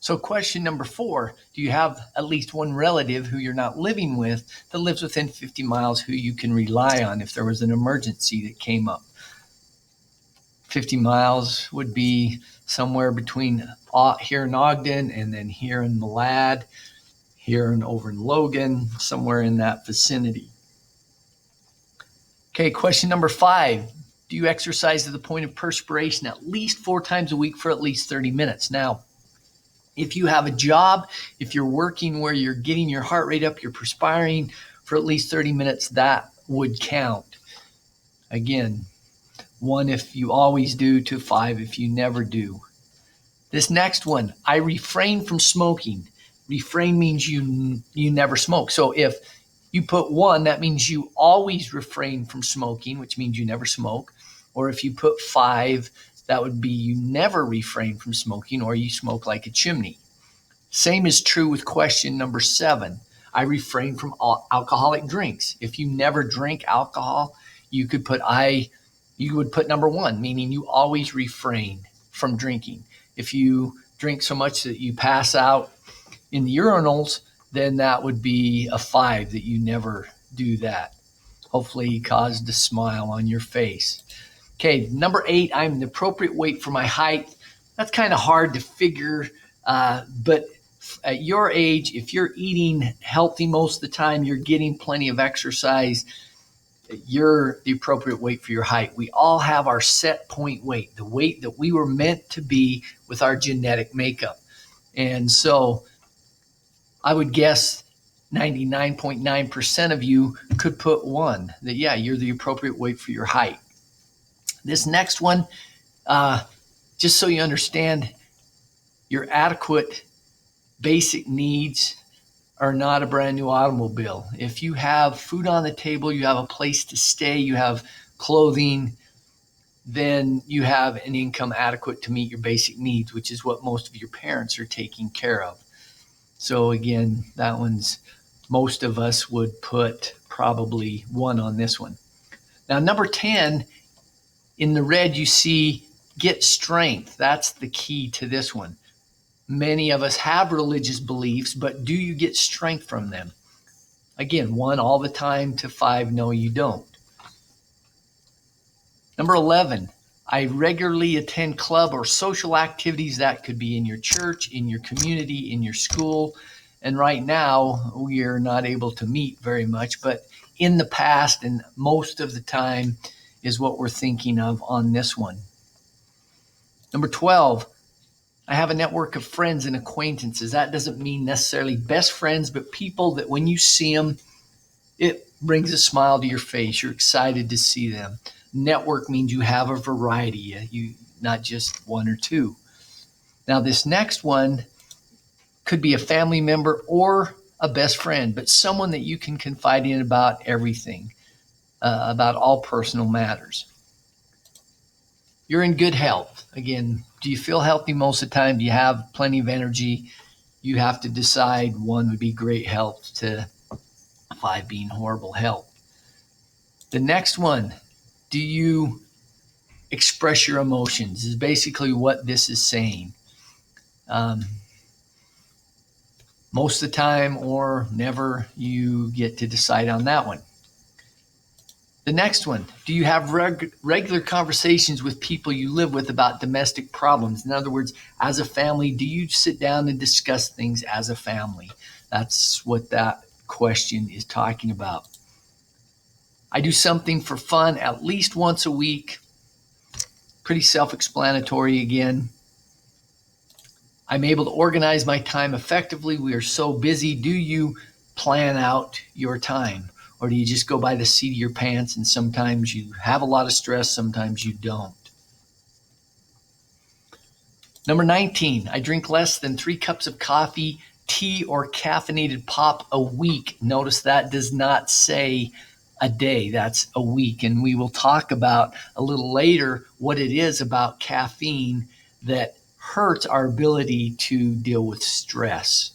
So question number 4, do you have at least one relative who you're not living with that lives within 50 miles who you can rely on if there was an emergency that came up? 50 miles would be somewhere between here in Ogden and then here in Malad, here and over in Logan, somewhere in that vicinity. Okay, question number 5. Do you exercise to the point of perspiration at least 4 times a week for at least 30 minutes? Now, if you have a job, if you're working where you're getting your heart rate up, you're perspiring for at least 30 minutes, that would count. Again, 1 if you always do, to 5 if you never do. This next one, I refrain from smoking. Refrain means you never smoke. So if you put 1, that means you always refrain from smoking, which means you never smoke. Or if you put 5, that would be you never refrain from smoking, or you smoke like a chimney. Same is true with question number 7. I refrain from alcoholic drinks. If you never drink alcohol, you would put number 1, meaning you always refrain from drinking. If you drink so much that you pass out in the urinals, then that would be a 5, that you never do that. Hopefully he caused a smile on your face. Okay, number 8, I'm the appropriate weight for my height. That's kind of hard to figure, but at your age, if you're eating healthy most of the time, you're getting plenty of exercise, you're the appropriate weight for your height. We all have our set point weight, the weight that we were meant to be with our genetic makeup. And so I would guess 99.9% of you could put 1, that you're the appropriate weight for your height. This next one, just so you understand, your adequate basic needs are not a brand new automobile. If you have food on the table, you have a place to stay, you have clothing, then you have an income adequate to meet your basic needs, which is what most of your parents are taking care of. So again, that one's, most of us would put probably 1 on this one. Now, number 10, in the red, you see get strength. That's the key to this one. Many of us have religious beliefs, but do you get strength from them? Again, 1 all the time, to 5, no, you don't. Number 11, I regularly attend club or social activities. That could be in your church, in your community, in your school. And right now, we are not able to meet very much, but in the past and most of the time is what we're thinking of on this one. Number 12, I have a network of friends and acquaintances. That doesn't mean necessarily best friends, but people that when you see them, it brings a smile to your face. You're excited to see them. Network means you have a variety, you not just 1 or 2. Now, this next one could be a family member or a best friend, but someone that you can confide in about everything, about all personal matters. You're in good health. Again, do you feel healthy most of the time? Do you have plenty of energy? You have to decide. 1 would be great health to 5 being horrible health. The next one, do you express your emotions, is basically what this is saying. Most of the time or never, you get to decide on that one. The next one, do you have regular conversations with people you live with about domestic problems? In other words, as a family, do you sit down and discuss things as a family? That's what that question is talking about. I do something for fun at least once a week. Pretty self-explanatory again. I'm able to organize my time effectively. We are so busy. Do you plan out your time? Or do you just go by the seat of your pants, and sometimes you have a lot of stress, sometimes you don't? Number 19, I drink less than 3 cups of coffee, tea, or caffeinated pop a week. Notice that does not say a day, that's a week. And we will talk about a little later what it is about caffeine that hurts our ability to deal with stress.